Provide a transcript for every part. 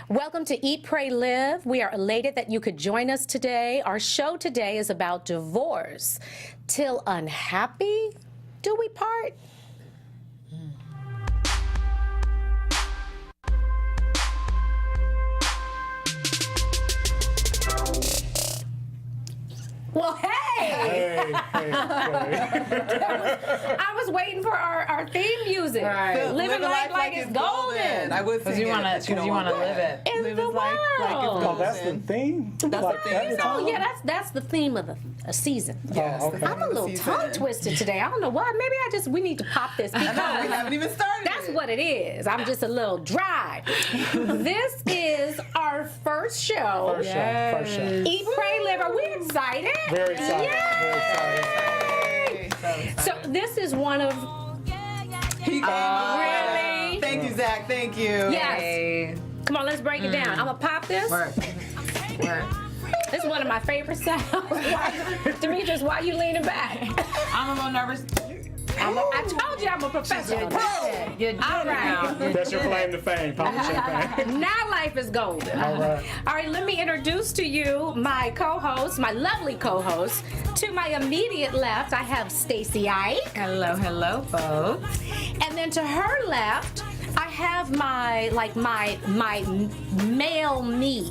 Welcome to Eat, Pray, Live. We are elated that you could join us today. Our show today is about divorce. Till unhappy, do we part? Well, hey! I was waiting for our theme music. Right. Living life like it's golden. I would sing Because you want to live it. In the world. Like it's golden. Oh, that's the theme? That's the theme. Oh, yeah, that's the theme of a season. Yes, okay. I'm a little tongue twisted today. I don't know why. Maybe we need to pop this because we haven't even started. that's what it is. I'm just a little dry. This is our first show. First show. Eat, Pray, Live. Are we excited? Very excited. Yay! Very excited. So this is one of He really. Thank you, Zach. Thank you. Yes. Come on, let's break it down. I'm gonna pop this. Work. This is one of my favorite sounds. Demetrius, why are you leaning back? I'm a little nervous. I told you I'm a professional. You did All right. That's your claim to fame, pop the champagne. Now life is golden. All right. All right, let me introduce to you my co-host, my lovely co-host. To my immediate left, I have Stacey Ike. Hello, folks. And then to her left, I have my male me,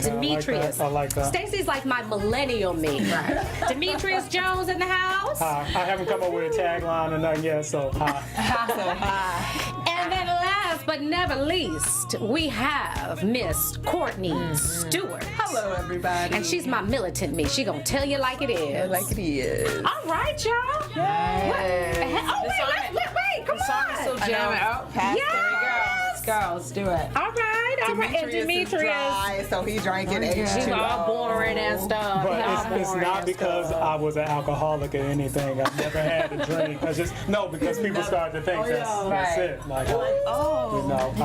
Demetrius. I like that. Stacey's like my millennial me. Right. Demetrius Jones in the house. I haven't come up with a tagline or nothing yet, so hi. And then last but never least, we have Miss Courtney Stewart. Hello, everybody. And she's my militant me. She gonna tell you like it is. Like it is. All right, y'all. Yay. Oh, The song- wait, come The song on. is so jamming. Oh, Pass Yes. there we go. Let's go. Let's do it. All right. And Is Demetrius. dry, so he drinking She's H2O. all boring and stuff. But Y'all it's boring not and because stuff. I was an alcoholic or anything. I've never had a drink. Because people started to think that's Right. it. Like, I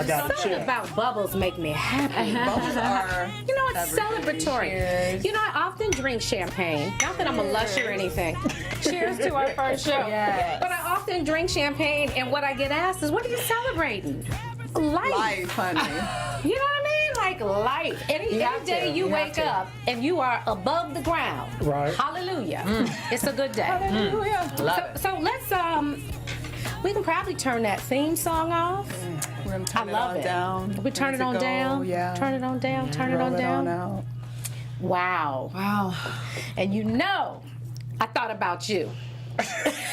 got to Something chill. about bubbles make me happy. Bubbles are You know, it's everything. celebratory. Cheers. You know, I often drink champagne. Not that I'm a lusher or anything. Cheers to our first show. Yes. But I often drink champagne, and what I get asked is, what are you celebrating? life, honey. You know what I mean? Like life. Any have day to. you You have wake to. up and you are above the ground. Right. Hallelujah. It's a good day. Hallelujah. Love it. So let's we can probably turn that theme song off. We're gonna turn I love it on it. down. We turn it on Go, down. Yeah. Turn it on down. Turn it Roll on it down. out. Wow. Wow. And you know, I thought about you.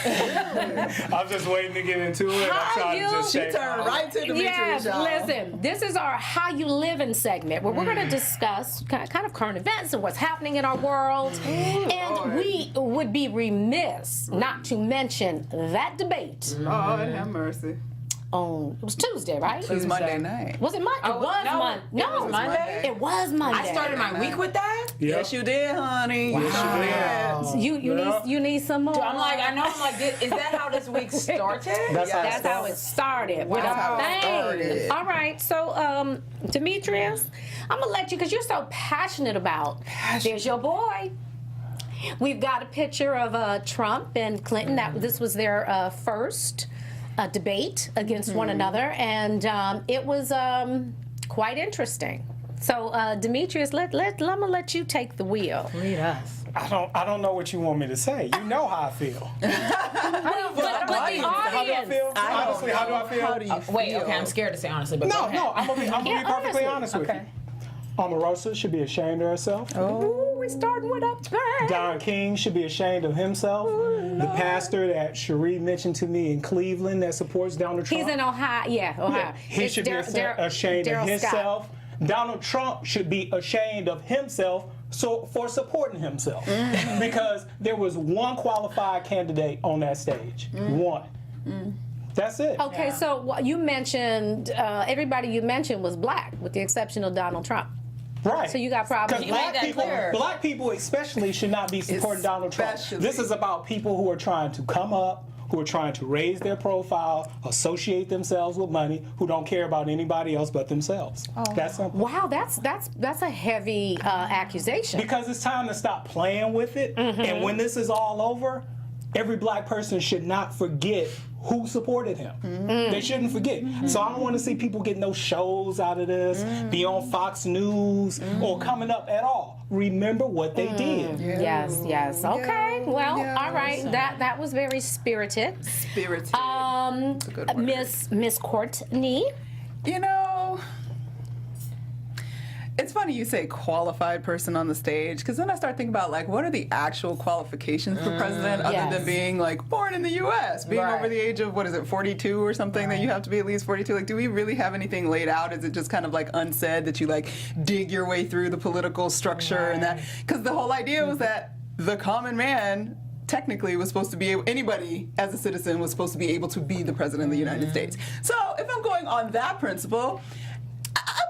I'm just waiting to get into it. How I'm trying you- to just She say, turned right to Demetrius, Yes, y'all. listen, this is our How You Living segment where we're going to discuss kind of current events and what's happening in our world. And Lord. we would be remiss not to mention that debate Lord have mercy. on, it was Tuesday, right? It was Monday night. Was it Monday? Oh, it was no, Monday. it was Monday? It was Monday. I started my week with that? Yes, you did, honey. Yes, you did. You need some more. I'm like, is that how this week started? That's how That's how it started with That's how a it bang. started. All right, so Demetrius, I'm gonna let you because you're so passionate about. There's your boy. We've got a picture of Trump and Clinton. This was their first debate against one another, and it was quite interesting. So Demetrius, I'm gonna let you take the wheel. Lead us. I don't know what you want me to say. You know how I feel. But the How do I audience. feel? Honestly, how do I feel? How do you feel? Wait, okay, I'm scared to say honestly, but go No, ahead. no, I'm gonna be Yeah, perfectly honestly. honest with Okay. you. Omarosa should be ashamed of herself. Ooh, we're starting with a bang. Don King should be ashamed of himself. The pastor that Sheree mentioned to me in Cleveland that supports Donald Trump. He's in Ohio. Yeah, Ohio. Yeah, he It's should be ashamed of Daryl Scott. himself. Donald Trump should be ashamed of himself for supporting himself. Because there was one qualified candidate on that stage. One. That's it. Okay, so what you mentioned, everybody you mentioned was black, with the exception of Donald Trump. Right. So you got problems. You made that clear. Black people especially should not be supporting Donald Trump. Especially. This is about people who are trying to come up, who are trying to raise their profile, associate themselves with money, who don't care about anybody else but themselves. That's simple. Wow, that's a heavy accusation. Because it's time to stop playing with it. And when this is all over, every black person should not forget who supported him. They shouldn't forget. So I don't want to see people get no shows out of this, be on Fox News, or coming up at all. Remember what they did. Yes, yes. Okay. Well, all right. That was very spirited. Spirited. That's a good word. Miss Courtney. You know, it's funny you say qualified person on the stage, because then I start thinking about, like, what are the actual qualifications for president other than being, like, born in the U.S., being over the age of, 42 or something, that you have to be at least 42? Like, do we really have anything laid out? Is it just kind of, like, unsaid that you, like, dig your way through the political structure and that? Because the whole idea was that the common man technically was supposed to be able, anybody as a citizen was supposed to be able to be the president of the United States. So if I'm going on that principle,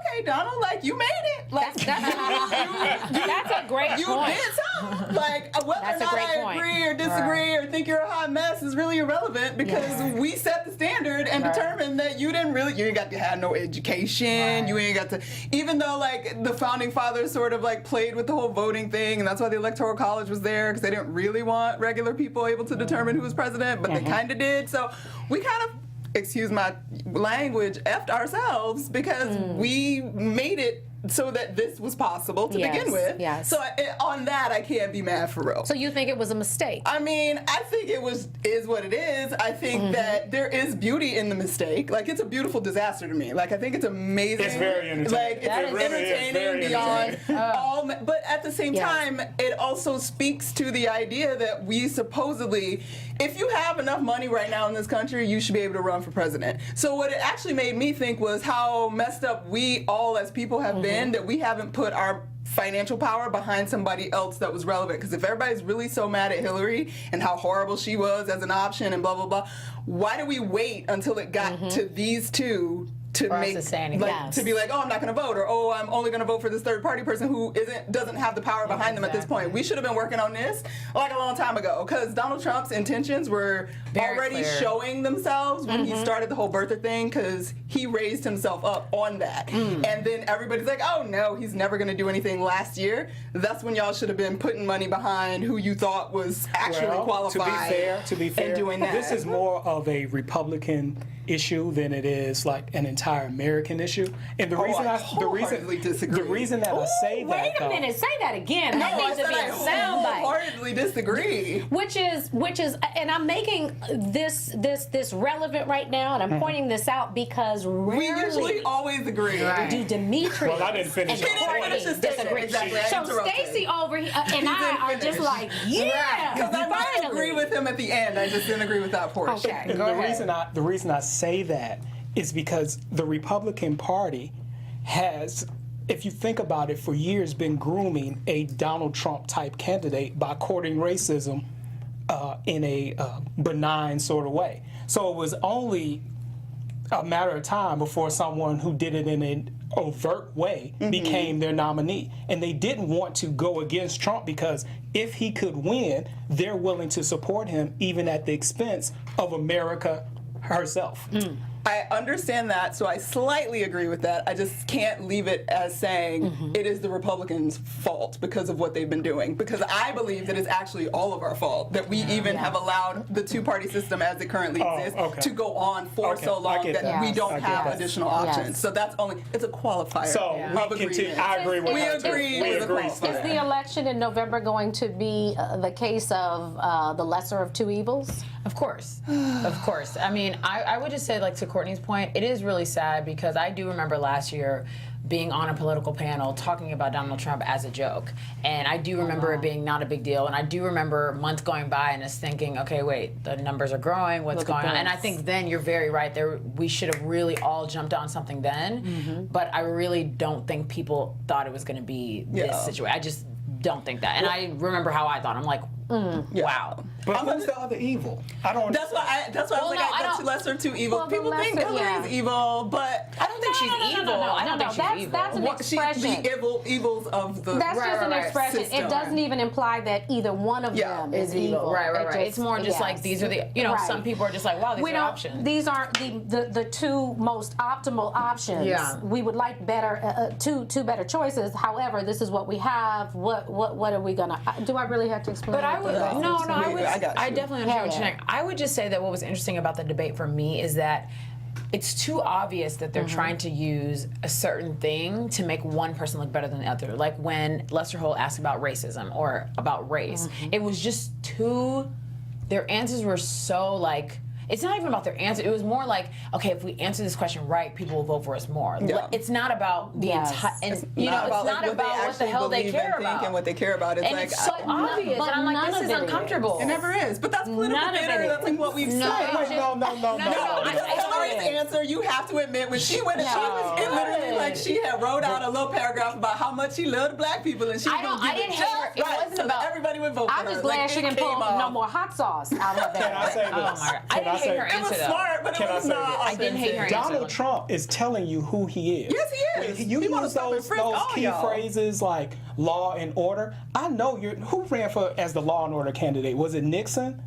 okay, Donald, like, you made it. Like, That's a great you point. did something. Like, whether That's or a not great I point. agree or disagree or think you're a hot mess is really irrelevant, because we set the standard and determined that you ain't got to have no education. You ain't got to, even though, like, the founding fathers sort of, like, played with the whole voting thing, and that's why the Electoral College was there, because they didn't really want regular people able to determine who was president, but they kind of did. So we kind of, excuse my language, effed ourselves, because we made it so that this was possible to begin with. Yes. So on that, I can't be mad for real. So you think it was a mistake? I mean, I think is what it is. I think that there is beauty in the mistake. Like, it's a beautiful disaster to me. Like, I think it's amazing. It's very entertaining. Like, it's really entertaining beyond all. But at the same time, it also speaks to the idea that we supposedly, if you have enough money right now in this country, you should be able to run for president. So what it actually made me think was how messed up we all as people have been, that we haven't put our financial power behind somebody else that was relevant. Because if everybody's really so mad at Hillary and how horrible she was as an option and blah, blah, blah, why do we wait until it got to these two to make, to be like, oh, I'm not going to vote, or oh, I'm only going to vote for this third party person who doesn't have the power behind them at this point. We should have been working on this like a long time ago, because Donald Trump's intentions were already showing themselves when he started the whole birther thing, because he raised himself up on that. And then everybody's like, oh no, he's never going to do anything. Last year, that's when y'all should have been putting money behind who you thought was actually qualified. To be fair, and doing that. This is more of a Republican issue than it is like an entire American issue. And the reason the reason that I say that, wait a minute, say that again. No, that needs to be a soundbite. wholeheartedly disagree. Which is, and I'm making this relevant right now, and I'm pointing this out because we usually always agree. do Demetrius Well, I didn't finish and it. Courtney disagree. Exactly. So Stacy over here and I are just like, because I might finally. agree with him at the end. I just didn't agree with that portion. Okay. And the reason I say that is because the Republican Party has, if you think about it, for years been grooming a Donald Trump type candidate by courting racism in a benign sort of way. So it was only a matter of time before someone who did it in an overt way became their nominee. And they didn't want to go against Trump because if he could win, they're willing to support him even at the expense of America herself. I understand that, so I slightly agree with that. I just can't leave it as saying it is the Republicans' fault because of what they've been doing. Because I believe that it's actually all of our fault that we even have allowed the two-party system as it currently exists to go on for so long that we don't have additional options. So that's it's a qualifier. So we continue. I agree with that. We agree. Is the election in November going to be the case of the lesser of two evils? Of course. Of course. I mean, I would just say, like, to Courtney's point, it is really sad because I do remember last year being on a political panel talking about Donald Trump as a joke. And I do remember it being not a big deal. And I do remember months going by and us thinking, okay, wait, the numbers are growing, what's going on? And I think then you're very right. We should have really all jumped on something then. But I really don't think people thought it was going to be this situation. I just don't think that. And I remember how I thought. I'm like, wow. But who's the other evil? I don't. That's why I was like, I got two lesser of two evils. Well, People think Hillary's evil, but I don't think she's evil. I don't think she's evil. That's an expression. The evils of the That's just an expression. system. It doesn't even imply that either one of them is evil. Right. It's more just like these are the, some people are just like, wow, these are options. These aren't the two most optimal options. Yeah. We would like better, two better choices. However, this is what we have. What are we gonna? Do I really have to explain? But I would I got you. I definitely understand what you're Yeah. saying. I would just say that what was interesting about the debate for me is that it's too obvious that they're trying to use a certain thing to make one person look better than the other. Like when Lester Holt asked about racism or about race, it was just too. Their answers were so like. It's not even about their answer. It was more like, okay, if we answer this question right, people will vote for us more. Yeah. It's not about the Yes. entire. It's You know, it's about, not like, about what the hell they care about. and what they care about. It's And like it's so obvious, but and I'm like, none this of is it is. uncomfortable. it never is. But that's political None of theater. it That's like is. what we've No, said. Wait, no. Because I Hillary's answer, you have to admit, when she went, it literally like she had wrote out a little paragraph about how much she loved black people, and she was going to give I didn't it hate her. just It right, wasn't so about- that everybody would vote for I'm her. just glad Like, she it didn't came pull off. no more hot sauce out of her Can I bag. say this? Oh my God. I Can didn't hate say her this? It was answer though. smart, but Can it I was say not. this? I didn't hate her answer. Donald Trump is telling you who he is. Yes, he is. You He wanna use stop and those frisk all key y'all. phrases like law and order. I know who ran for as the law and order candidate. Was it Nixon?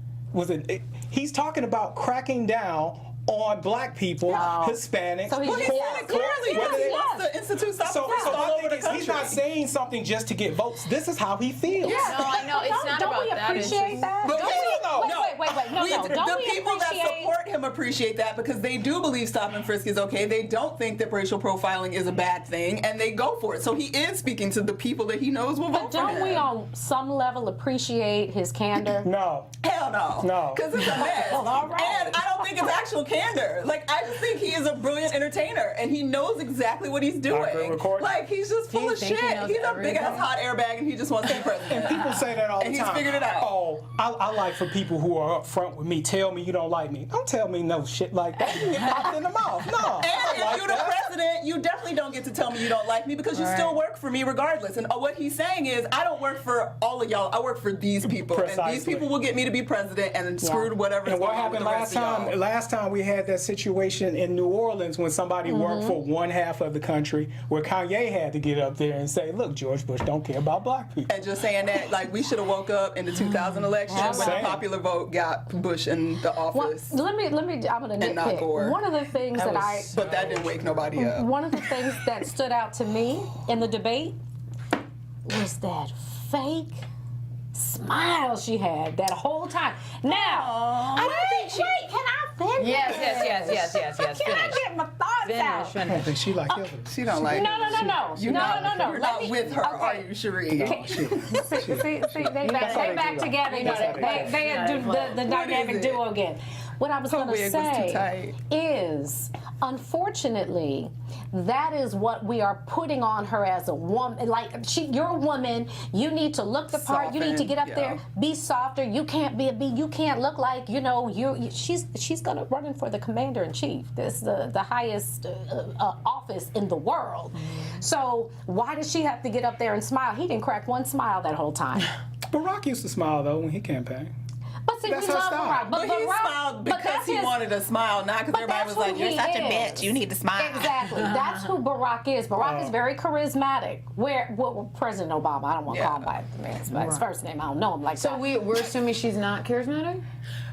He's talking about cracking down on black people, Hispanics. So he's Well, he just- said it clearly. Whether He they- wants to institute stop So, and frisk so all my over thing the is, country. he's not saying something just to get votes. This is how he feels. No, I know. It's not Don't about we that. It's appreciate just- that? But Don't we- we- no. Wait, no. Don't the we people that appreciate? support him appreciate that because they do believe stop and frisk is okay. They don't think that racial profiling is a bad thing, and they go for it. So he is speaking to the people that he knows will vote But for him. don't we on some level appreciate his candor? No. Hell no. No. Because it's a mess. All right. And I don't think it's actual candor. Like, I just think he is a brilliant entertainer, and he knows exactly what he's doing. agree with Courtney. Like, he's just Do full you of think shit. he knows He's a big ass everything? hot airbag, and he just wants to be president. People say that all the And time. he's figured it out. Oh, I like for people who are up front with me. Tell me you don't like me. Don't tell me no shit like that. You get popped in the mouth. No. I And don't if like you're the that. president, you definitely don't get to tell me you don't like me because you still work for me regardless. And what he's saying is, I don't work for all of y'all. I work for these people, and these Precisely. people will get me to be president, and then screwed whatever. And what happened last time? Last time we had that situation in New Orleans when somebody worked for one half of the country, where Kanye had to get up there and say, "Look, George Bush don't care about black people." And just saying that, like, we should have woke up in the 2000 election when the Same. popular vote got Bush in the Well, office. let me. I'm gonna And not Gore. nitpick. One of the things that I. But that didn't wake nobody up. One of the things that stood out to me in the debate was that fake smile she had that whole time. Now, I don't think she. Wait, can I finish? Yes. Can I Finish. get my thoughts out? Finish. I think she like Hillary. She don't like No. You're not Let not me- with her, are okay. you, Sheree? See, they back together. You know, they do the dynamic it? duo again. What I was Her going to wig was too say tight. is, unfortunately, that is what we are putting on her as a woman. Like, you're a woman. You need to look the part. You need to Soften, get up yeah. there, be softer. You can't be a bee. You can't look like she's going to run in for the commander in chief. That's the highest office in the world. So why does she have to get up there and smile? He didn't crack one smile that whole time. Barack used to smile though when he campaiged. But see, That's we her love style. Barack. But he Barack- smiled but because that's he his- wanted to smile, not because But everybody that's was like, who "You're he such a is. bitch. You need to smile." Exactly. That's who Barack is. Barack is very charismatic. President Obama, I don't want to call him by his first name. I don't know him like So that. we're assuming she's not charismatic?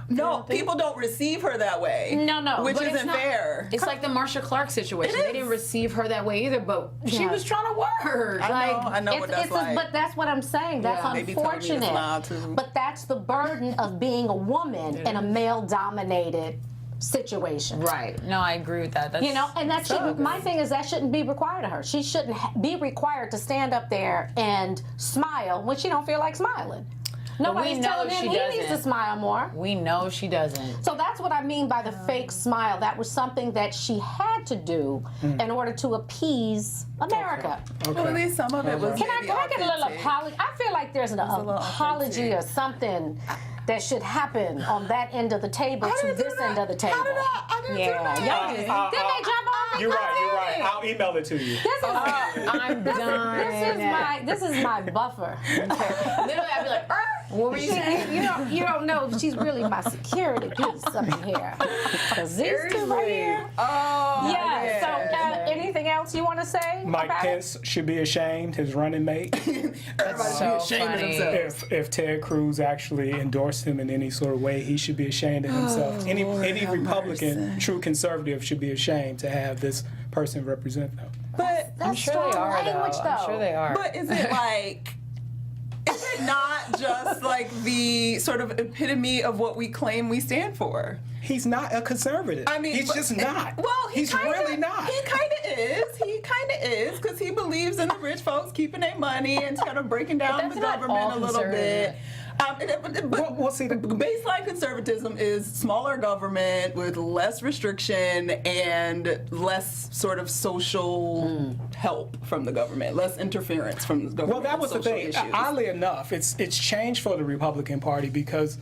No, people don't receive her that way. No, which But it's isn't not- fair. It's like the Marsha Clark situation. It They is. didn't receive her that way either, but she Yeah. was trying to work. I know what that's like. But that's what I'm saying. That's Yeah. They be telling me to smile, unfortunate. too. But that's the burden of being a woman in a male-dominated situation. Right. No, I agree with that. That's, You know, and that shouldn't. My thing is that shouldn't be required of her. She shouldn't be required to stand up there and smile when she don't feel like smiling. Nobody's know telling him she he needs to doesn't. smile more. We know she doesn't. So that's what I mean by the fake smile. That was something that she had to do in order to appease America. Well, at least some of it was. Can I get a little authentic. apology? I feel like there's an little apology authentic. or something that should happen on that end of the table I to didn't do this that. end of the table. How did I didn't do Yeah, that. y'all did. Didn't they jump on me? You're right. I'll email it to you. This is I'm done. this is my buffer. Literally, I'd be like, what were you saying? You don't know she's really my security piece up in here. 'Cause these two right here. Oh, Yeah. So anything else you want to say? Mike about it? Pence should be ashamed, his running mate, everybody so should be ashamed funny. of themselves. if Ted Cruz actually endorsed him in any sort of way, he should be ashamed of himself. Any Republican, true conservative, should be ashamed to have this person represent them. But I'm sure they strong are, language, though. I'm sure they are. But is it like? Is it not just like the sort of epitome of what we claim we stand for? He's not a conservative. I mean, he's just not. Well, he's really not. He kind of is. He kind of is because he believes in the rich folks keeping their money and kind of breaking down the government a little bit. Well, see, the baseline conservatism is smaller government with less restriction and less sort of social help from the government, less interference from the government. Well, that was the thing. Issues. Oddly enough, it's changed for the Republican Party because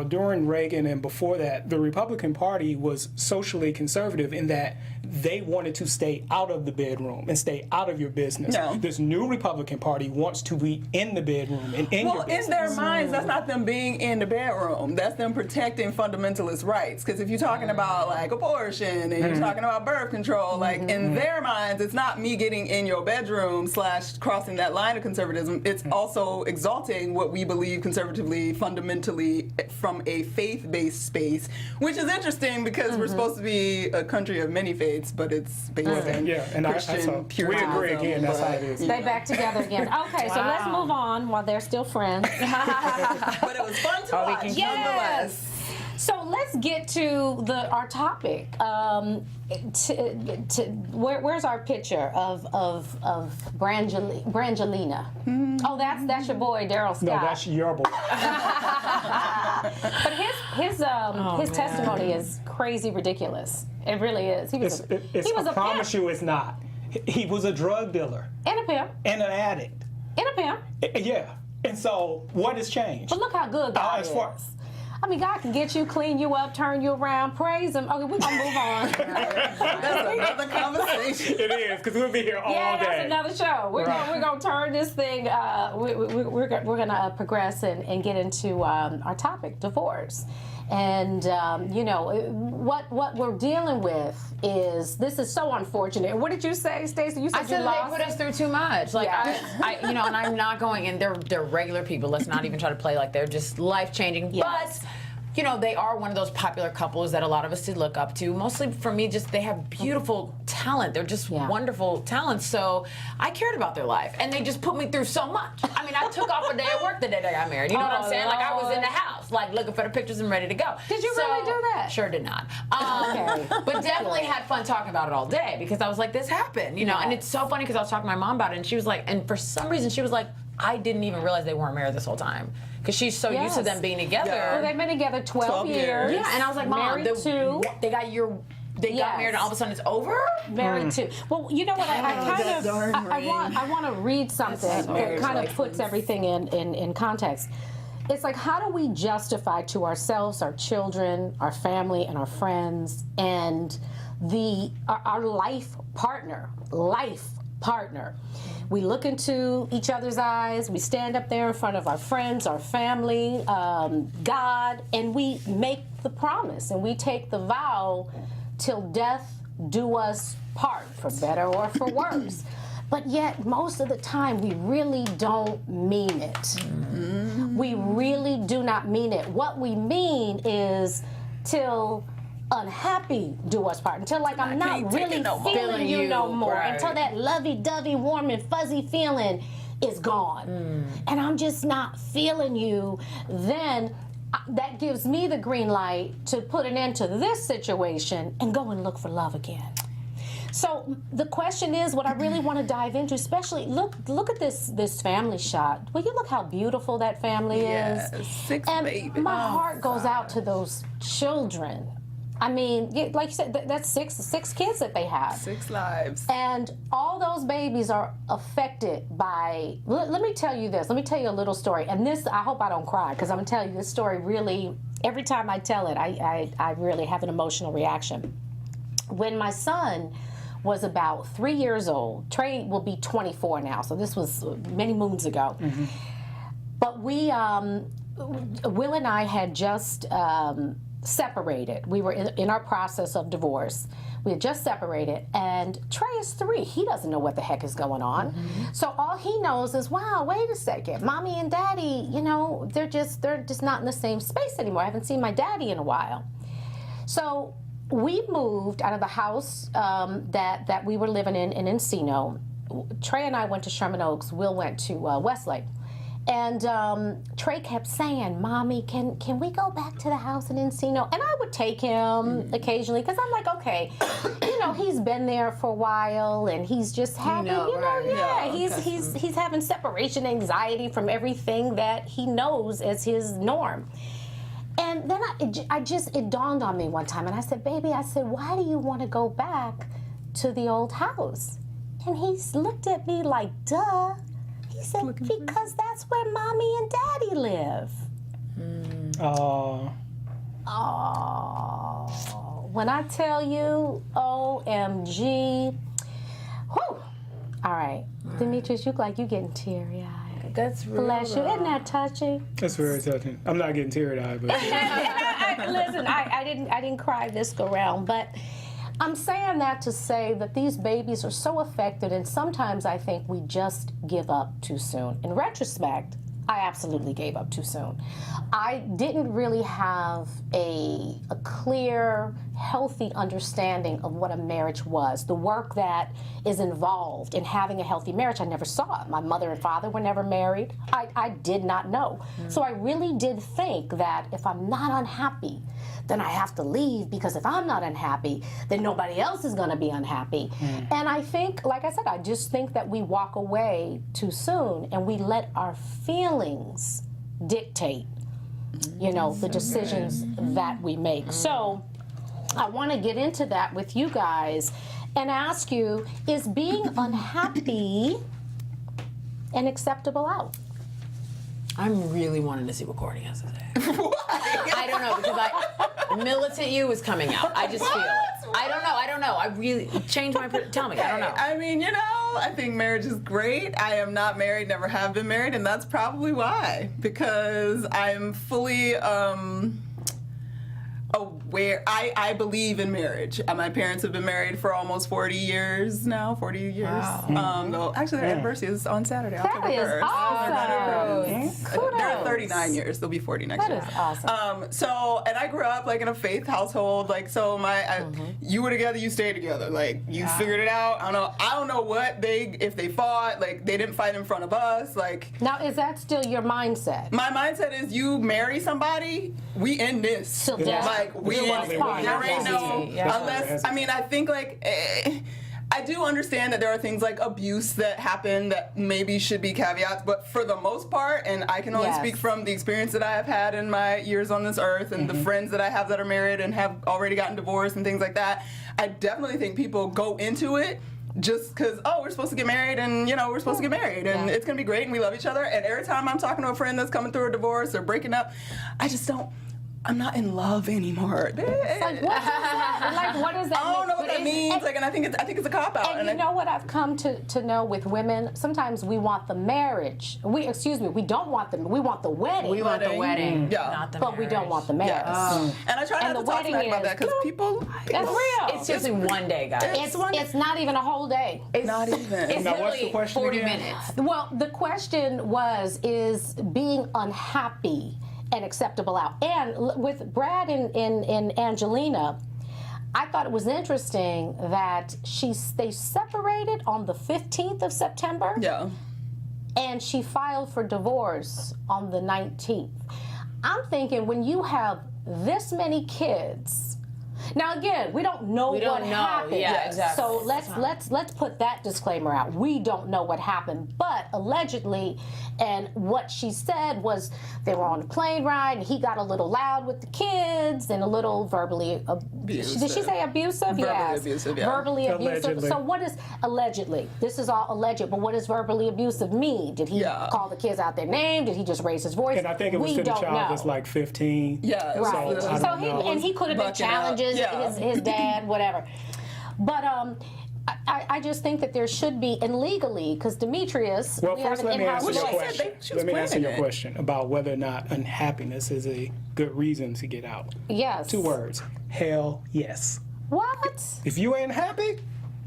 during Reagan and before that, the Republican Party was socially conservative in that they wanted to stay out of the bedroom and stay out of your business. No. This new Republican Party wants to be in the bedroom and in your business. In their minds, that's not them being in the bedroom. That's them protecting fundamentalist rights. Because if you're talking about like abortion and you're talking about birth control, like in their minds, it's not me getting in your bedroom / crossing that line of conservatism. It's also exalting what we believe conservatively, fundamentally from a faith-based space, which is interesting because we're supposed to be a country of many faiths, but it's based on Christian Puritanism. We agree again. That's how it is. They back together again. Okay, so let's move on while they're still friends. But it was fun to watch, nonetheless. So let's get to our topic. Where's our picture of Brangelina? Oh, that's your boy Daryl Scott. No, that's your boy. But his testimony is crazy ridiculous. It really is. He was I promise you, it's not. He was a drug dealer and a pimp and an addict. and a pimp. Yeah. And so, what has changed? But look how good God is. I mean, God can get you, clean you up, turn you around, praise Him. Okay, we're gonna move on. That's another conversation. It is, because we'll be here all day. Yeah, that's another show. We're gonna turn this thing. We're gonna progress and get into our topic, divorce. And what we're dealing with is this is so unfortunate. What did you say, Stacey? You said I said they put us through too much. Like I and I'm not going in. They're regular people. Let's not even try to play like they're just life changing. Yes. But they are one of those popular couples that a lot of us did look up to. Mostly for me, just they have beautiful talent. They're just wonderful talents. So I cared about their life, and they just put me through so much. I mean, I took off a day at work the day they got married. You know what I'm saying? Like I was in the house, like looking for the pictures and ready to go. Did you really do that? Sure did not. Okay. But definitely had fun talking about it all day because I was like, this happened, And it's so funny because I was talking to my mom about it, and she was like, and for some reason she was like, I didn't even realize they weren't married this whole time. Because she's so used to them being together. Well, they've been together 12 years. Yeah, and I was like, Mom, married two. They got married and all of a sudden it's over? Married two. Well, you know what? I want to read something that kind of puts everything in context. It's like, how do we justify to ourselves, our children, our family, and our friends, and our life partner? We look into each other's eyes, we stand up there in front of our friends, our family, God, and we make the promise and we take the vow till death do us part, for better or for worse. But yet, most of the time, we really don't mean it. Mm-hmm. We really do not mean it. What we mean is till unhappy do us part, until like I'm not really feeling you no more, until that lovey-dovey, warm and fuzzy feeling is gone, and I'm just not feeling you, then that gives me the green light to put an end to this situation and go and look for love again. So the question is, what I really want to dive into, especially look at this family shot. Will you look how beautiful that family is? 6 babies. My heart goes out to those children. I mean, like you said, that's six kids that they have. 6 lives. And all those babies are affected by, let me tell you this. Let me tell you a little story. And this, I hope I don't cry, because I'm going to tell you this story really, every time I tell it, I really have an emotional reaction. When my son was about 3 years old, Trey will be 24 now, so this was many moons ago. Mm-hmm. But Will and I had just separated. We were in our process of divorce. We had just separated, and Trey is 3. He doesn't know what the heck is going on. Mm-hmm. So all he knows is, wow, wait a second, Mommy and Daddy, they're just not in the same space anymore. I haven't seen my daddy in a while. So we moved out of the house that we were living in Encino. Trey and I went to Sherman Oaks. Will went to Westlake. And Trey kept saying, "Mommy, can we go back to the house in Encino?" And I would take him occasionally because I'm like, okay, he's been there for a while and he's just having, he's having separation anxiety from everything that he knows as his norm. And then it dawned on me one time, and I said, "Baby," I said, "why do you want to go back to the old house?" And he looked at me like, "Duh." He said, "Because that's where Mommy and Daddy live." Oh. Oh. When I tell you, OMG. Whew. All right. Demetrius, you getting teary-eyed. That's real. Fletcher, isn't that touching? That's very touching. I'm not getting teary-eyed, but Listen, I didn't cry this go round, but I'm saying that to say that these babies are so affected, and sometimes I think we just give up too soon. In retrospect, I absolutely gave up too soon. I didn't really have a clear, healthy understanding of what a marriage was. The work that is involved in having a healthy marriage, I never saw it. My mother and father were never married. I did not know. So I really did think that if I'm not unhappy, then I have to leave, because if I'm not unhappy, then nobody else is going to be unhappy. And I think, like I said, I just think that we walk away too soon and we let our feelings dictate, the decisions that we make. So I want to get into that with you guys and ask you, is being unhappy an acceptable out? I'm really wanting to see what Courtney has to say. I don't know, because militant you is coming out. I just feel it. I don't know. I really changed my. Tell me. I don't know. I mean, I think marriage is great. I am not married, never have been married, and that's probably why. Because I'm fully aware. I believe in marriage. My parents have been married for almost 40 years now. 40 years. Wow. Actually, their anniversary is on Saturday. That is awesome. They're 39 years. They'll be 40 next year. That is awesome. And I grew up in a faith household. You were together, you stayed together. You figured it out. I don't know if they fought. They didn't fight in front of us. Now, is that still your mindset? My mindset is, you marry somebody, we end this. Till death. We end it. There ain't no, unless, I think I do understand that there are things like abuse that happen that maybe should be caveats, but for the most part, and I can only speak from the experience that I have had in my years on this earth and the friends that I have that are married and have already gotten divorced and things like that, I definitely think people go into it just because, we're supposed to get married and, we're supposed to get married and it's going to be great and we love each other. And every time I'm talking to a friend that's coming through a divorce or breaking up, I'm not in love anymore. What does that I don't know what that means. And I think it's a cop out. And you know what I've come to know with women? Sometimes we want the marriage. We don't want them. We want the wedding. We want the wedding, not the marriage. But we don't want the marriage. Yes. And I try not to talk smack about that because people. That's real. It's just one day, guys. It's not even a whole day. It's not even. It's now, what's the literally question 40 again? minutes. Well, the question is being unhappy and acceptable out? And with Brad and Angelina, I thought it was interesting that they separated on the 15th of September. Yeah. And she filed for divorce on the 19th. I'm thinking, when you have this many kids. Now again, we don't know what happened. Yeah, exactly. So let's put that disclaimer out. We don't know what happened, but allegedly, and what she said was they were on a plane ride and he got a little loud with the kids and a little verbally abusive. Did she say abusive? Verbally abusive, yeah. Verbally abusive. Allegedly. So what is allegedly? This is all alleged, but what does verbally abusive mean? Did he call the kids out their name? Did he just raise his voice? And I think it was to the child that's like 15. Yeah. Right. So he could have been challenging his dad, whatever. But I just think that there should be, and legally, because Demetrius, well, we first have let an me in-house answer your lawyer. question. Let me answer your question about whether or not unhappiness is a good reason to get out. Yes. 2 words. Hell yes. What? If you ain't happy,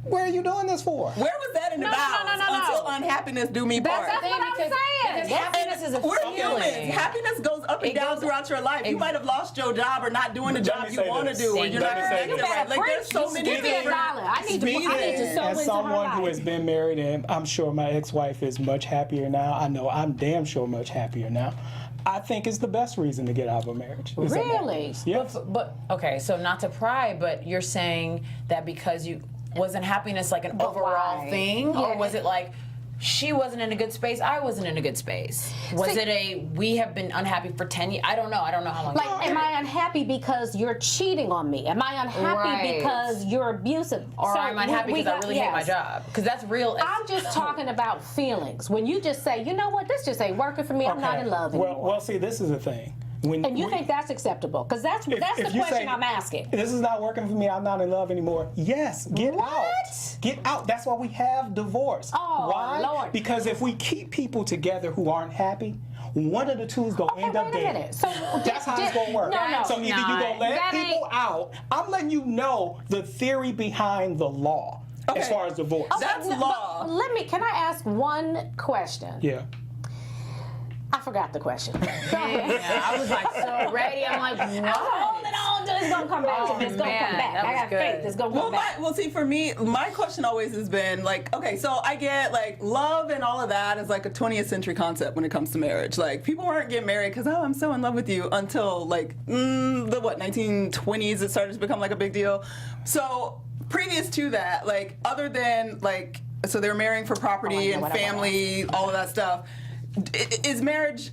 where are you doing this for? Where was that in the vows? No. Until unhappiness do me part. That's what I'm saying. Because happiness is is a We're feeling. humans. Happiness goes up and down throughout your life. You might have lost your job or not doing the job you want to do, or you're not connected right. Like there's so many Give me a different. dollar. I need to sow As into someone her who life. has been married, and I'm sure my ex-wife is much happier now. I know I'm damn sure much happier now. I think it's the best reason to get out of a marriage. is Really? unhappiness. Yes. But okay, so not to pry, but you're saying that because you wasn't happiness like an overall why? thing, or Yeah. was it like she wasn't in a good space, I wasn't in a good space? Was See- it a we have been unhappy for 10 years? I don't know how long. Like, am I unhappy because you're cheating on me? Am I unhappy Right. because you're abusive? or So I'm unhappy because I really hate my yes. job? Because that's real. I'm just talking about feelings. When you just say, you know what, this just ain't working for me. I'm not in love anymore. Well, see, this is the thing. And you think that's acceptable? Because that's the if you question say, I'm asking. This is not working for me. I'm not in love anymore. Yes, get What? out. Get out. That's why we have divorce. Oh, why? Lord. Because if we keep people together who aren't happy, one of the two is gonna end up wait a dead. minute. So That's how it's gonna work. No. So either you gonna let That people ain't- out. I'm letting you know the theory behind the law as far as divorce. That's but law. can I ask one question? Yeah. I forgot the question. Go ahead. Yeah, I was like so ready. I'm like, I'm what? holding on to it's gonna come back to me. It's gonna come man, back. that I was got good. faith. It's gonna come back. Well, see, for me, my question always has been like, okay, so I get like love and all of that is like a 20th century concept when it comes to marriage. Like people weren't getting married because I'm so in love with you until like the 1920s it started to become like a big deal. So previous to that, like other than like, so they were marrying for property and family, all of that stuff. Is marriage?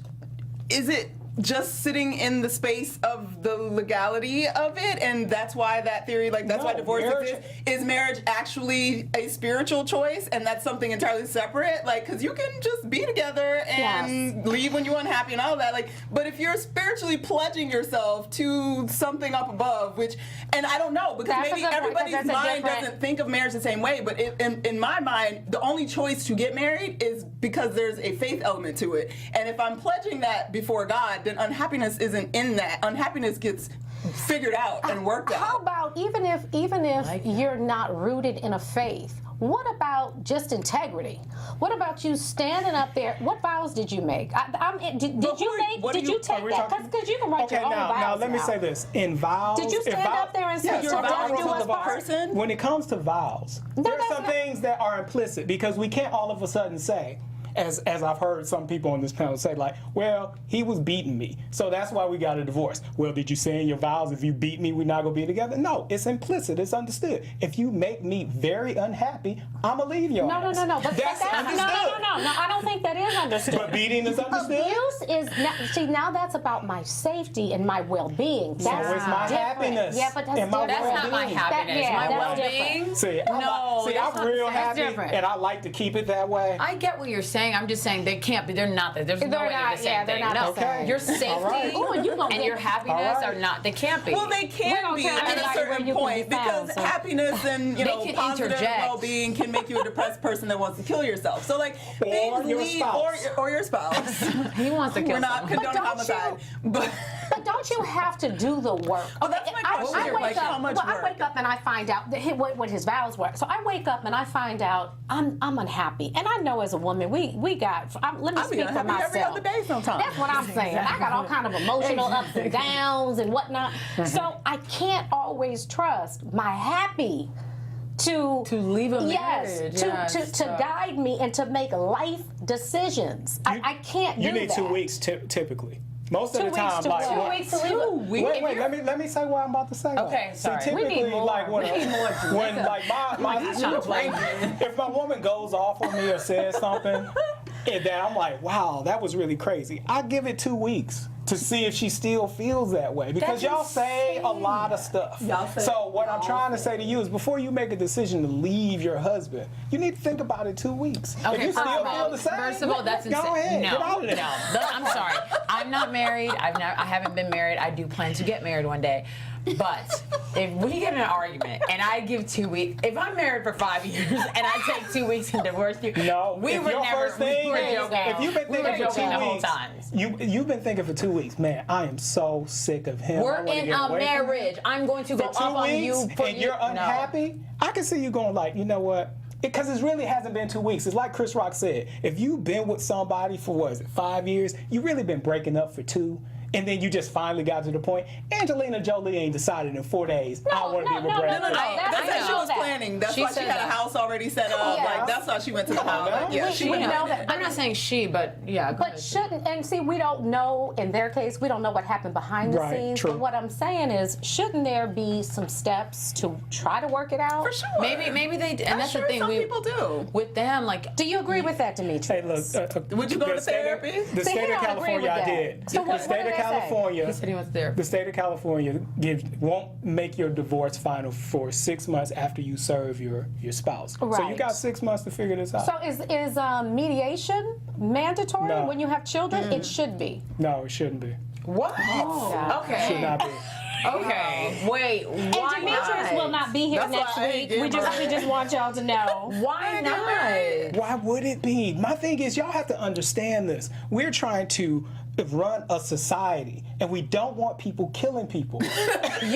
Is it just sitting in the space of the legality of it, and that's why that theory, like that's why No, divorce marriage- exists? Is marriage actually a spiritual choice, and that's something entirely separate? Like, because you can just be together and leave when you're unhappy and all of that. Like, but if you're spiritually pledging yourself to something up above, which, and I don't know, because That's a maybe good point, 'cause everybody's that's a mind different- doesn't think of marriage the same way, but in my mind, the only choice to get married is because there's a faith element to it. And if I'm pledging that before God, then unhappiness isn't in that. Unhappiness gets figured out and worked out. How about even if you're not rooted in a faith? What about just integrity? What about you standing up there? What vows did you make? Did you take that? Because you can write your own vows. Now let me say this. In vows, Did you stand up there and say your you're vows going to do to what's the part? person? when it comes to vows, there's that's some not- things that are implicit because we can't all of a sudden say, as I've heard some people on this panel say, like, well, he was beating me, so that's why we got a divorce. Well, did you say in your vows, if you beat me, we're not gonna be together? No, it's implicit, it's understood. If you make me very unhappy, I'ma leave your ass. No. But That's understood. No. I don't think that is understood. But beating is understood. Abuse is now that's about my safety and my well-being. That's So it's my different. happiness Yeah, but that's and my different. That's not my well-being. happiness. yeah, my that's well-being. See, No, see, that's I'm not real the same. happy, That's different. and I like to keep it that way. I get what you're saying. I'm just saying they can't be. They're not. There's no They're way not- they're the same yeah, they're thing. not No, the same. your safety right. Ooh, and you gonna and get- your happiness All right. are not. They can't be. Well, they We're can gonna be tell at a everybody where certain you can point be found, because so. happiness and They can positive interject. well-being can make you a depressed person that wants to kill yourself. So like Or things your lead, spouse. or your spouse. he wants to kill We're not someone. condoning don't homicide, but But don't you have to do the work? Oh, that's my question. I wake Like, up, how much I work? wake up and I find out what his vows were. So I wake up and I find out I'm unhappy, and I know as a woman we got. Let me I be speak for unhappy myself. every other day sometimes. That's what I'm saying. I got all kind of emotional ups and downs and whatnot. So I can't always trust my happy to leave a yes, marriage. to Yeah, to, it's to tough. guide me and to make life decisions. I can't do You need that. 2 weeks typically. Most of 2 the time, weeks to like what? what- 2 weeks to leave. 2 weeks. Wait, let me say what I'm about to say. Okay, See, sorry. We typically, need more. like when, We need more when like my if my woman goes off on me or says something, and then I'm like, wow, that was really crazy. I give it 2 weeks to see if she still feels that way because That's y'all say a lot of stuff. Y'all say So what I'm trying to say to you is before you make a decision to leave your husband, you need to think about it 2 weeks. If you still feel the same, First of all, that's insane. go ahead, No, get out of there. no. I'm sorry. I'm not married. I haven't been married. I do plan to get married one day. But if we get in an argument and I give 2 weeks, if I'm married for 5 years and I take 2 weeks and divorce you, No, we if would your never. first thing we were is, joking. if you've been We were thinking for 2 joking the whole weeks, time. you've been thinking for 2 weeks, man. I am so sick of him. I We're wanna in get a away from him. marriage. I'm going to go For 2 off on weeks, you for and you. you're No. unhappy. I can see you going like, you know what? Because it really hasn't been 2 weeks. It's like Chris Rock said. If you've been with somebody for, what is it, 5 years, you really been breaking up for 2, and then you just finally got to the point. Angelina Jolie ain't decided in 4 days, I want to be with Brad Pitt. That's how she was planning. That's why she had a house already set up. Like, that's why she went to the house. Like, yeah, she we went know out. that. I'm not saying she, but yeah. go But ahead. shouldn't, and see, we don't know, in their case, we don't know what happened behind the Right, scenes. true. But what I'm saying is, shouldn't there be some steps to try to work it out? For sure. Maybe they, and I'm that's sure the thing. some people do. With them, like, Do you agree with that, Demetrius? Hey, look. Would you go the to state of- therapy? The See, state he of don't agree with California, I that. did. So The what state did of they say? California. he said he wants there. The state of California won't make your divorce final for 6 months after you serve your spouse. So you Right. got 6 months to figure this out. So is mediation mandatory No. when you have children? It should be. No, it shouldn't be. What? Yeah. Okay. Should not be. Okay. Wait. And Why Demetrius will not be here That's next why I week. ain't getting We just married. want y'all to know. Why not? Why would it be? My thing is, y'all have to understand this. We're trying to run a society, and we don't want people killing people. You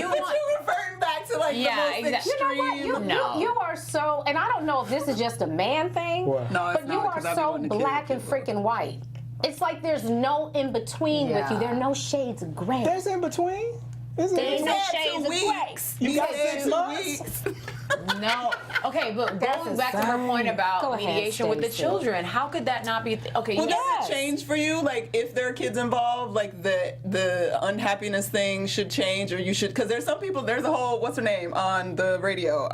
But want? you referring back to like Yeah, the most exactly. You know what? extreme. No. You are so, and I don't know if this is just a man thing, What? No, it's but you not, are 'cause I'd be so wanting to kill black and people. freaking white. It's like there's no in between with you. Yeah. There are no shades of gray. There's in between. Isn't There ain't it? no said shades 2 of gray. weeks. You He got said 6 2 months? weeks. No. Okay, but That's going back to her insane. point Go about ahead, mediation with the Stacey. children, how could that not be? Okay. Well, yes. does it change for you? Like, if there are kids involved, like the unhappiness thing should change, or you should, because there's some people. There's a whole, what's her name on the radio?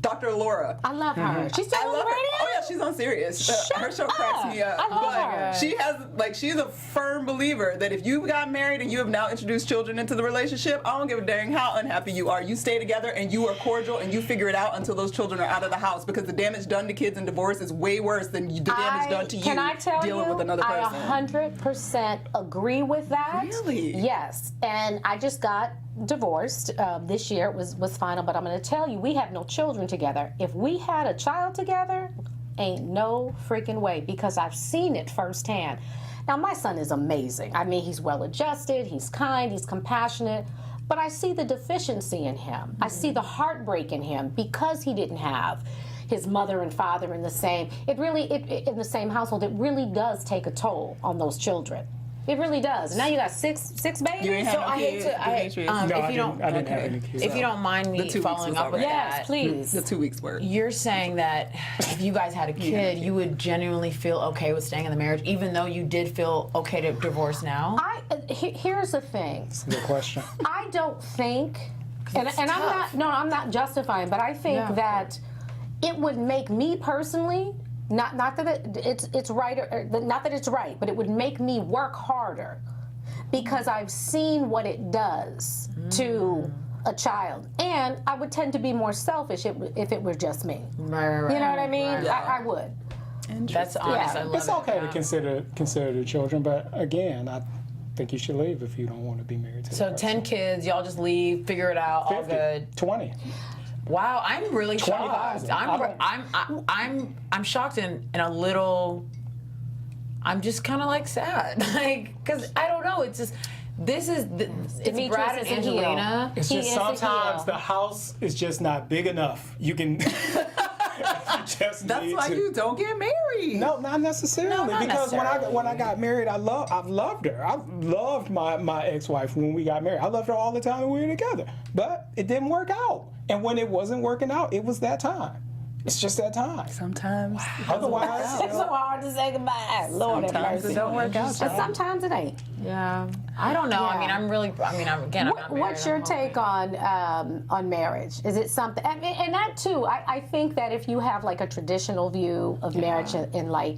Dr. Laura. I love her. She's still I on the love radio? her. Oh yeah, she's on Sirius. Shut Her show cracks up. me up. I love but her. she has, like, she's a firm believer that if you got married and you have now introduced children into the relationship, I don't give a dang how unhappy you are. You stay together and you are cordial and you figure it out until those children are out of the house, because the damage done to kids in divorce is way worse than the damage done to you Can I tell dealing you, with another person. I 100% agree with that. Really? Yes. And I just got divorced this year. It was final, but I'm going to tell you, we have no children together. If we had a child together, ain't no freaking way, because I've seen it firsthand. Now, my son is amazing. I mean, he's well-adjusted, he's kind, he's compassionate, but I see the deficiency in him. I see the heartbreak in him because he didn't have his mother and father in the same, in the same household. It really does take a toll on those children. It really does. And now you got six babies. You ain't So have no I hate kids, to. Demetrius? No, If I you don't, didn't have okay. any kids. if you don't mind The me 2 weeks following was up with alright. Yes, that, please. The 2 weeks work. you're saying that if you guys had a kid, you would genuinely feel okay with staying in the marriage, even though you did feel okay to divorce now. Here's the thing. Good question. I don't think, and I'm not justifying, but I think Yeah. that it would make me personally, not that it's right, not that it's right, but it would make me work harder, because I've seen what it does to a child, and I would tend to be more selfish if it were just me. Right. You know what I mean? right. I would. That's honest. Yeah. I love It's it. okay to Yeah. consider the children, but again, I think you should leave if you don't want to be married to the So person. 10 kids, y'all just leave, figure it out, all 50, good. 20. Wow, I'm really shocked. 20,000. I'm shocked and a little. I'm just kind of like sad, like, because I don't know. It's just it's Demetrius Brad and is a heel. Angelina. It's He just is a sometimes heel. the house is just not big enough. You can. Just That's need why to. you don't get married. No, not necessarily. No, not because necessarily. when I got married, I've loved her. I loved my ex-wife when we got married. I loved her all the time when we were together. But it didn't work out. And when it wasn't working out, it was that time. It's just that time. Sometimes. Otherwise, It's so hard to say goodbye. Lord have Sometimes mercy. it don't work out. And sometimes it ain't. Yeah, I don't know. I Yeah. mean, I'm not married. What's your I'm take on marriage? Is it something? And that too, I think that if you have like a traditional view of marriage, and like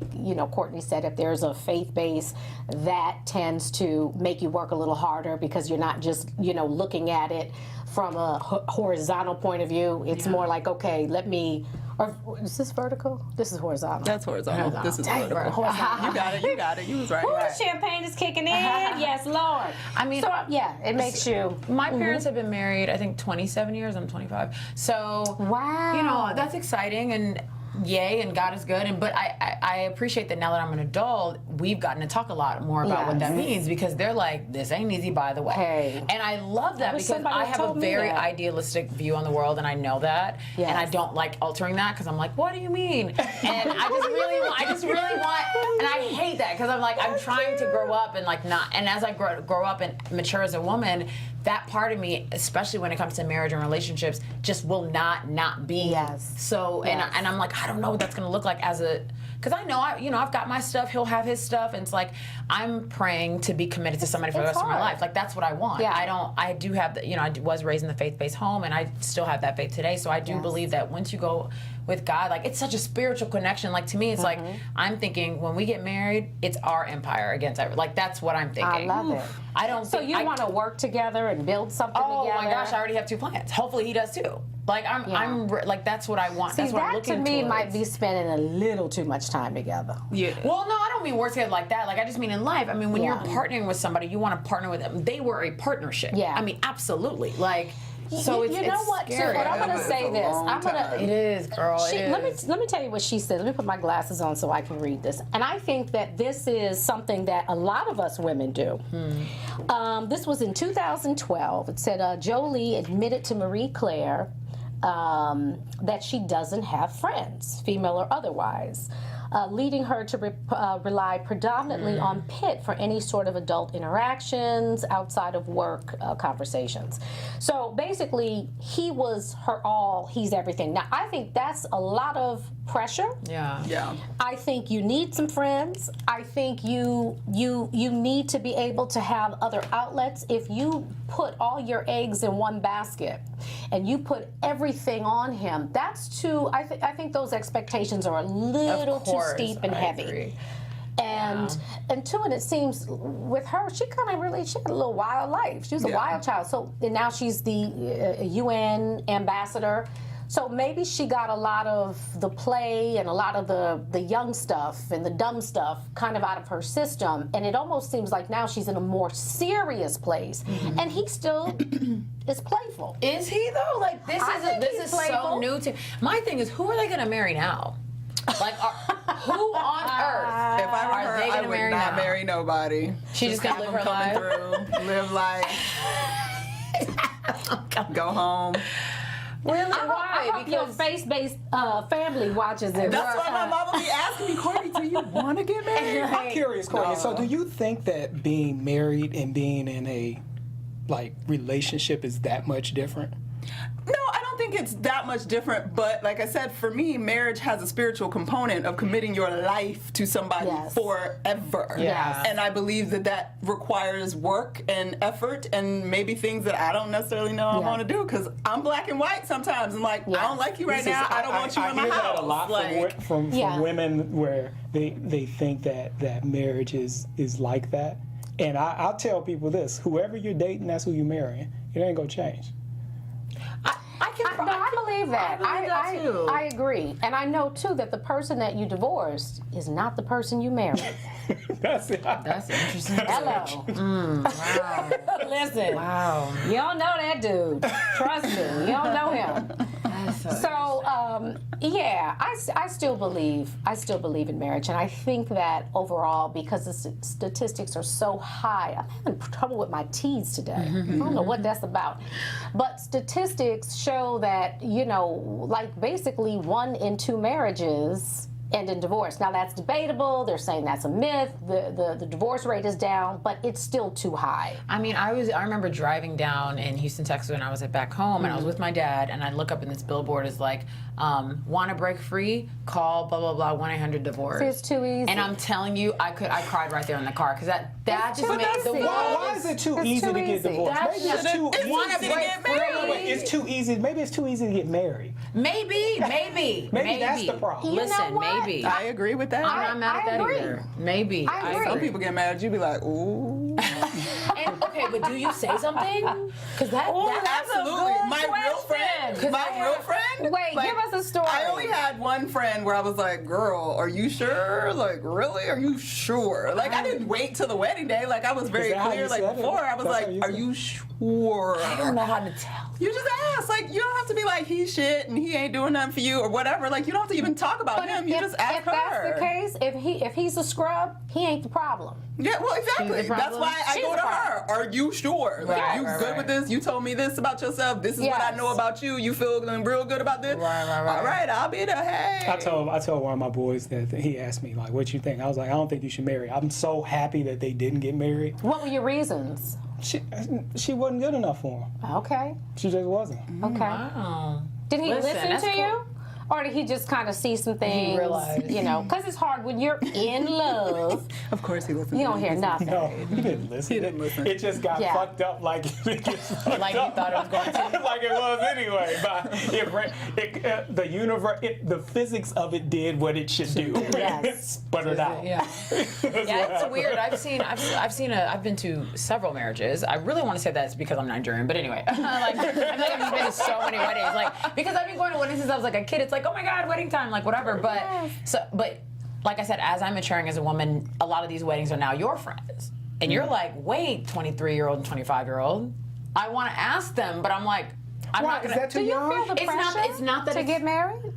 Courtney said, if there's a faith base, that tends to make you work a little harder because you're not just looking at it from a horizontal point of view. It's more like, okay, let me. Or is this vertical? This is horizontal. That's horizontal. This is vertical. You got it. You got it. You was right. Ooh, the champagne is kicking in. Yes, Lord. I mean, so yeah, it makes you. My parents have been married, I think, 27 years. I'm 25. So, Wow. that's exciting. And yay, and God is good. And but I appreciate that now that I'm an adult, we've gotten to talk a lot more about what that means, because they're like, this ain't easy, by the way. Hey. And I love that because I have a very idealistic view on the world, and I know that. Yes. And I don't like altering that because I'm like, what do you mean? And I just really want, and I hate that because I'm like, I'm trying to grow up and like not, and as I grow up and mature as a woman, that part of me, especially when it comes to marriage and relationships, just will not be. Yes. So, and I'm like, I don't know what that's going to look like as a, because I know, I've got my stuff, he'll have his stuff, and it's like, I'm praying to be committed to somebody for the rest of my life. Like, that's what I want. Yeah. I do have, I was raised in the faith-based home, and I still have that faith today, so I do believe that once you go with God, like, it's such a spiritual connection. Like, to me, it's like, I'm thinking, when we get married, it's our empire against everyone. Like, that's what I'm thinking. I love it. I don't So you want to work together and build something together? Oh my gosh, I already have 2 plans. Hopefully he does too. Like, I'm like, that's what I want. See, that's what I'm that to looking me towards. might be spending a little too much time together. Yeah. Well, no, I don't mean work together like that. Like, I just mean in life. I mean, when you're partnering with somebody, you want to partner with them. They were a partnership. Yeah. I mean, absolutely. Like, so you know what? scary. But I'm gonna say this. I'm gonna. It is, girl. Let me tell you what she said. Let me put my glasses on so I can read this. And I think that this is something that a lot of us women do. This was in 2012. It said Jolie admitted to Marie Claire that she doesn't have friends, female or otherwise, leading her to rely predominantly on Pitt for any sort of adult interactions outside of work conversations. So basically, he was her all, he's everything. Now, I think that's a lot of pressure. Yeah. Yeah. I think you need some friends. I think you need to be able to have other outlets. If you put all your eggs in one basket and you put everything on him, that's too, I think those expectations are a little too steep and heavy. Agree. And two, and it seems with her, she had a little wild life. She was a wild child. So and now she's the UN ambassador. So maybe she got a lot of the play and a lot of the young stuff and the dumb stuff kind of out of her system. And it almost seems like now she's in a more serious place. And he still is playful. Is he though? Like, this is so playful. new to. My thing is, who are they going to marry now? Like, who on earth? If I were her, they I gonna would marry not now? marry nobody. She just gonna have live her them coming through, live life, go home. Really? I hope your faith-based family watches it. That's why my mama be asking me, Courtney, do you want to get married? I'm curious, Courtney. So, do you think that being married and being in a relationship is that much different? No, I don't think it's that much different, but like I said, for me, marriage has a spiritual component of committing your life to somebody forever. Yes. And I believe that requires work and effort and maybe things that I don't necessarily know I want to do, because I'm black and white sometimes. I'm like, I don't like you right now. I don't want you in my I hear house. that a lot from women, where they think that marriage is like that. And I'll tell people this: whoever you're dating, that's who you're marrying. It ain't gonna change. I believe that. I agree. And I know, too, that the person that you divorced is not the person you married. That's it. That's interesting. Hello. Wow. Listen. Wow. You don't know that dude. Trust me. You don't know him. So, I still believe in marriage, and I think that overall, because the statistics are so high, I'm having trouble with my T's today. I don't know what that's about, but statistics show that basically 1 in 2 marriages end in divorce. Now that's debatable. They're saying that's a myth. The divorce rate is down, but it's still too high. I mean, I remember driving down in Houston, Texas when I was back home, and I was with my dad, and I look up and this billboard is like, want to break free? Call blah blah blah 1-800-DIVORCE. It's too easy. And I'm telling you, I cried right there in the car, because that just too makes the easy. world. Why is it too easy to get divorced? That's Maybe it's too wanna easy break free. Wait, it's too easy. Maybe it's too easy to get married. Maybe. Maybe that's the problem. You know Listen, what? maybe. I agree with that. I'm not mad at I that agree. either. Maybe. I agree. Some people get mad at you, be like, ooh. And Okay, but do you say something? Because that's Absolutely. a good My real friend. question. My real friend. Wait, give us a story. I only had one friend where I was like, "Girl, are you sure? Like, really? Are you sure?" Like, I didn't wait till the wedding day. Like, I was very that how clear. you Like said it? before, I was That's like, how you "Are said you sure?" I don't know how to tell. You just ask. Like, you don't have to be like, "He's shit and he ain't doing nothing for you" or whatever. Like, you don't have to even talk about But him. You just ask if her. that's the case, if he's a scrub, he ain't the problem. Yeah, well, exactly. She's the That's problem. why I She's go the to problem. her. Are you sure? Like, Right, you right, good right. with this? You told me this about yourself. This is what I Yes. know about you. You feel real good about this? Right. All right, I'll be there. Hey. I told one of my boys that he asked me like, "What you think?" I was like, "I don't think you should marry." I'm so happy that they didn't get married. What were your reasons? She wasn't good enough for him. Okay. She just wasn't. Okay. Wow. Did he listen that's to cool. you? Or did he just kind of see some things? realized. You know, because it's hard when you're in love. Of course he listened. You to don't me. hear nothing. No, he didn't listen. He didn't listen. It just got Yeah. fucked up like it gets fucked Like you up. thought it was going to. Like it was anyway. But the universe, the physics of it did what it should do. Yes. It sputtered out. Yeah. That's what Yeah, it's happened. weird. I've been to several marriages. I really want to say that's because I'm Nigerian, but anyway, like I feel like I've been to so many weddings, like because I've been going to weddings since I was like a kid. It's like, oh my god, wedding time, like whatever. But but like I said, as I'm maturing as a woman, a lot of these weddings are now your friends, and you're like, wait, 23-year-old and 25-year-old, I want to ask them, but I'm like, I'm Why, not is gonna. that too Do you young? feel the It's not- pressure it's not that to it's- get married?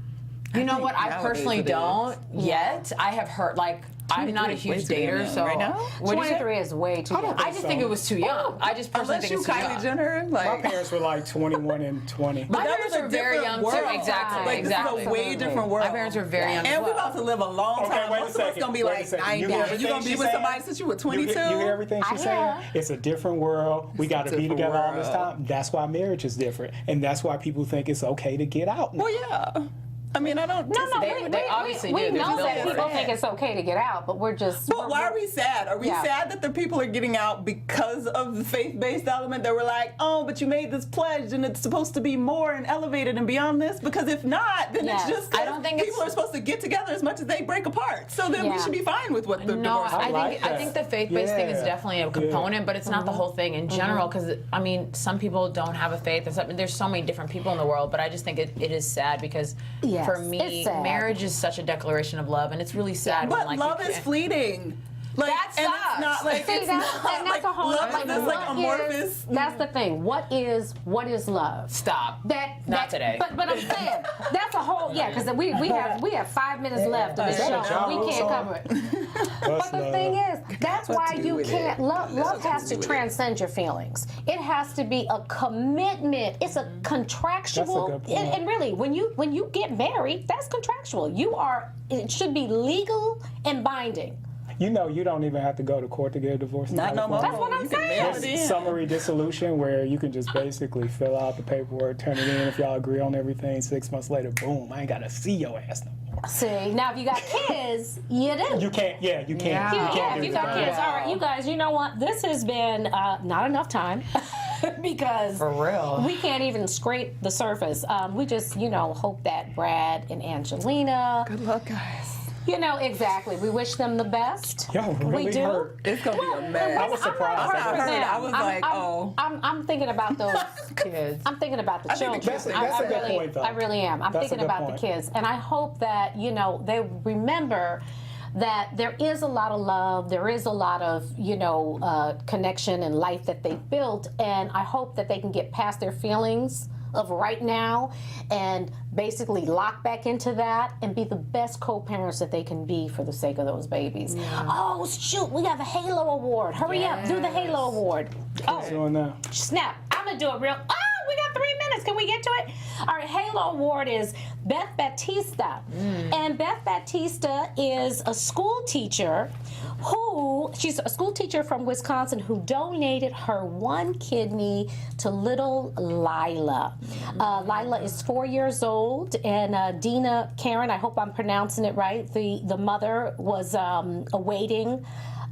You know what? I nowadays personally it is. don't yet. I have heard like. I'm not a huge too dater, young so right now? What'd you say? 23 is way too young. I just think it was too young. I just personally Unless think you it's too Kylie young. Jenner, My like. parents were like 21 and 20. My that parents was a were very different young world. too. Exactly. Like, exactly. this is a way different world. My parents were very young. And as we're well. about to live a long Okay, time. wait a Most of us second. gonna be Wait a like second. 90. You hear You're everything gonna be she's with saying? somebody since you were 22. You hear everything she's I saying? hear. It's a different world. We got to be different together all this world. time. That's why marriage is different, and that's why people think it's okay to get out now. Well, yeah. I mean, I don't. No, disagree. They obviously we do. There's know no that word. people think it's okay to get out, but we're just. But why are we sad? Are we Yeah. sad that the people are getting out because of the faith-based element that we're like, oh, but you made this pledge and it's supposed to be more and elevated and beyond this? Because if not, then Yes. it's just I don't think people it's- are supposed to get together as much as they break apart. So then we Yeah. should be fine with what the No, divorce I like think I that. think the faith-based thing is Yeah. definitely a component, but it's not the whole thing in general. Mm-hmm. Because I mean, some people don't have a faith, and there's so many different people in the world. But I just think it is sad because Yes, for it's me, sad. marriage is such a declaration of love, and it's really sad. But when, like, love you is can't- fleeting. Like, That and sucks. it's not like See, it's that's, not and that's like a whole love is this like what amorphous. is- that's the thing. What is love? Stop. That today. But I'm saying that's a whole because we have 5 minutes left of this Is show. that a Ja And we Rule can't song? cover it. But But the thing is, that's why to do you with can't it. love. That's Love what to has do to with it. transcend your feelings. It has to be a commitment. It's a contractual. That's a good point. And really, when you get married, that's contractual. It should be legal and binding. You know, you don't even have to go to court to get a divorce. in Not no more. California. That's what I'm You can saying. mail it There's in. summary dissolution where you can just basically fill out the paperwork, turn it in. If y'all agree on everything, 6 months later, boom, I ain't gotta see your ass no more. See, now if you got kids, you do. You can't. Yeah, you can't. Yeah. You can't Yeah, do if you that. got kids. All right, you guys, you know what? This has been not enough time because For real. we can't even scrape the surface. We just, hope that Brad and Angelina, Good luck, guys. exactly. We wish them the best. Y'all really we do. hurt. It's gonna be a mess. I was surprised. I'm not hurt for I them. heard. I was like, oh. I'm thinking about those Kids. I'm thinking about the I think the children. kids- That's a good really, point, though. I really am. I'm That's a thinking good about point. the kids, and I hope that they remember that there is a lot of love, there is a lot of connection and life that they've built, and I hope that they can get past their feelings of right now and basically lock back into that and be the best co-parents that they can be for the sake of those babies. Oh shoot, we have a Halo Award. Hurry up, do the Halo Award. Oh, Doing that. snap. I'm gonna do it real. Oh, we got 3 minutes. Can we get to it? All right, Halo Award is Beth Batista. And Beth Batista is a school teacher she's a school teacher from Wisconsin who donated her 1 kidney to little Lila. Lila is 4 years old, and Dina Karen, I hope I'm pronouncing it right, the mother was awaiting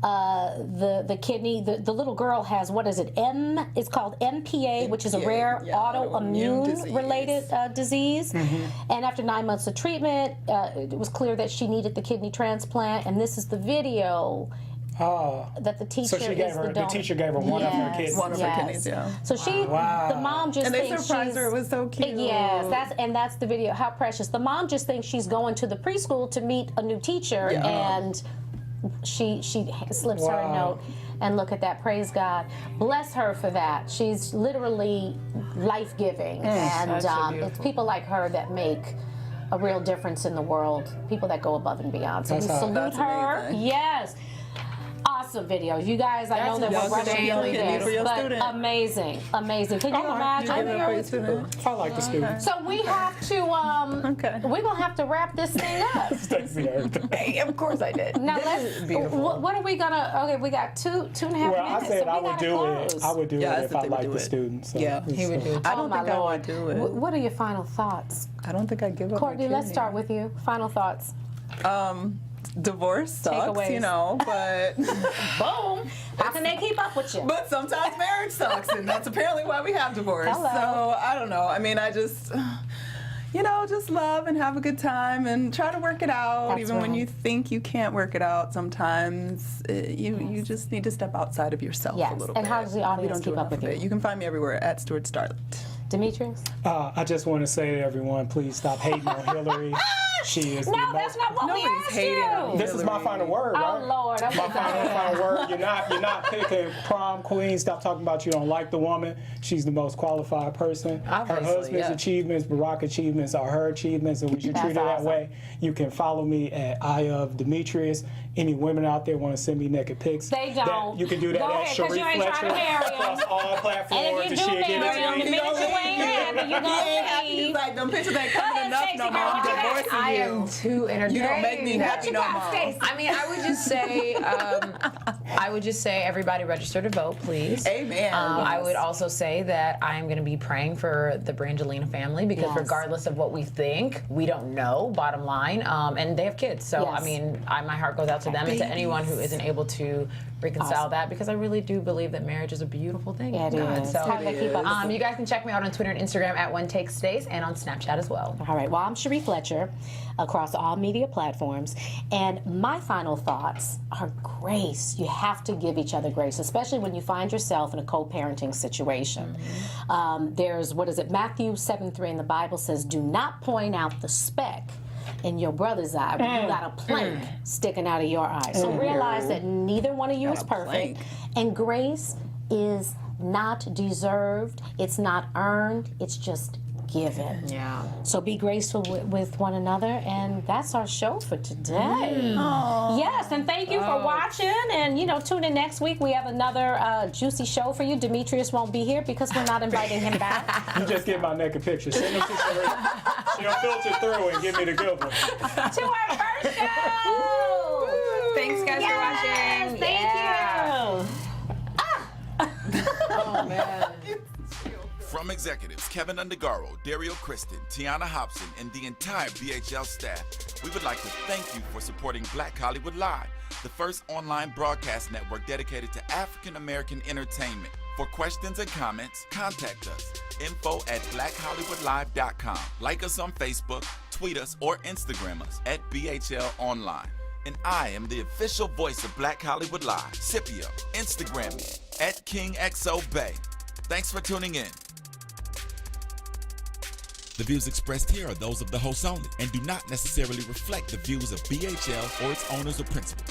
the kidney. The little girl has, what is it, it's called MPA, which is a rare autoimmune related disease. And after 9 months of treatment, it was clear that she needed the kidney transplant, and this is the video that the teacher So she gave is her, the the donor. teacher gave her one of her kidneys. One of her kidneys, yeah. So she, Wow. the mom just And they thinks surprised she's, her. It was so cute. Yes, that's the video. How precious. The mom just thinks she's going to the preschool to meet a new teacher, and she slips her a Wow. note. And look at that, praise God. Bless her for that. She's literally life-giving. And it's people like her that make a real difference in the world. People that go above and beyond. So That's we how- salute That's her. amazing. Yes. Awesome video. You guys, I know that That's we're rushing amazing. through For this, your but student. amazing. Can you imagine? for your student. I like the students. So we have to, Okay. we're going to have to wrap this thing up. Stacey heard that. Hey, of course I did. Now, This is beautiful. what are we going to, okay, we got two and a half Well, I minutes. said so I we would gotta do close. it. I would do Yeah, I it if said I they would liked do the it. students. So Yeah. He would do it. I Oh, don't my think I Lord. would do it. What are your final thoughts? I don't think I'd give up. Courtney, my let's kidney. start with you. Final thoughts. Divorce sucks, Takeaways. you know, but Boom. How can they keep up with you? but sometimes marriage sucks, and that's apparently why we have divorce. Hello. So I don't know. I mean, I just, you know, just love and have a good time and try to work it out. That's Even when right. you think you can't work it out, sometimes you just need to step outside of yourself Yes. a little And bit. how does the We audience don't do keep up enough with of you? it. You can find me everywhere at Stuart Starlet. Demetrius? I just want to say to everyone, please stop hating on Hillary. She is the No, most. that's not what we Nobody's asked hating on you. This is my final word, Oh, right? Lord. Okay. My final word. You're not picking prom queen. Stop talking about you don't like the woman. She's the most qualified person. Obviously, her husband's yeah. achievements, Barack achievements are her achievements, and we should That's treat her that awesome. way. You can follow me at I of Demetrius. Any women out there want to send me naked pics? They don't. You can do that Go at ahead, 'cause you Sheree ain't trying Fletcher to marry 'em. across all platforms. And if you she'll do get it marry to him, the you. minute you ain't happy, you're He ain't happy. going to He's leave. like, them pictures ain't Go coming ahead, enough Stacey, no more. girl. I'm Go ahead. divorcing I you. am too entertained. You don't make me What happy you no got, more. Stacey? I mean, I would just say everybody register to vote, please. Amen. I would also say that I am going to be praying for the Brangelina family because Yes. regardless of what we think, we don't know, bottom line, and they have kids. So, Yes. I mean, my heart goes out to them and to anyone who isn't able to reconcile Awesome. that because I really do believe that marriage is a beautiful thing. Yeah, it God. is. So, How do they keep up with you? you guys can check me out on Twitter and Instagram at OneTakeStace and on Snapchat as well. All right. Well, I'm Sheree Fletcher across all media platforms. And my final thoughts are grace. You have to give each other grace, especially when you find yourself in a co-parenting situation. There's, Matthew 7:3 in the Bible says, do not point out the speck in your brother's eye when you got a plank sticking out of your eye. So realize that neither one of you is perfect. plank. And grace is not deserved. It's not earned. It's just given. Yeah. So be graceful with one another, and that's our show for today. Yes, and thank you for watching, and tune in next week. We have another juicy show for you. Demetrius won't be here because we're not inviting him back. You just get my naked picture. Send them to Sheree. She'll filter through and give me the good one. To our first show. Thanks, guys, for watching. Thank you. Oh, man. From executives Kevin Undergaro, Dario Kristen, Tiana Hobson, and the entire BHL staff, we would like to thank you for supporting Black Hollywood Live, the first online broadcast network dedicated to African American entertainment. For questions and comments, contact us. info@blackhollywoodlive.com. Like us on Facebook, tweet us, or Instagram us at BHL Online. And I am the official voice of Black Hollywood Live, Scipio. Instagram me at KingXOBay. Thanks for tuning in. The views expressed here are those of the host only and do not necessarily reflect the views of BHL or its owners or principals.